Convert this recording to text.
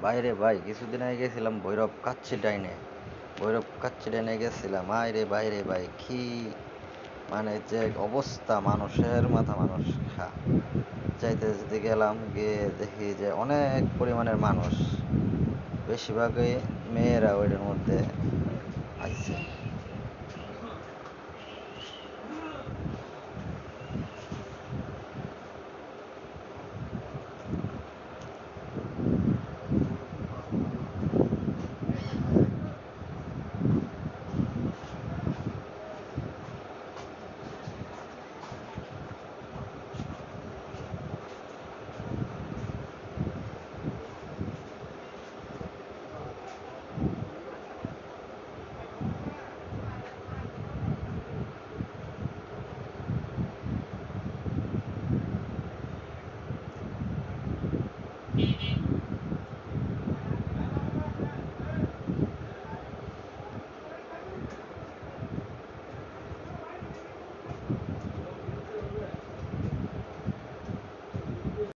বাইরে ভাই কিছুদিন আগে গেছিলাম ভৈরব কাচ্চি ডাইনে। ভৈরব কাচ্চি ডাইনে গেছিলাম, আয় রে বাইরে ভাই কি মানে যে অবস্থা, মানুষের মাথা মানুষ খা। যাইতে যেতে গেলাম, গিয়ে দেখি যে অনেক পরিমাণের মানুষ, বেশিরভাগই মেয়েরা ওইটার মধ্যে আইছে।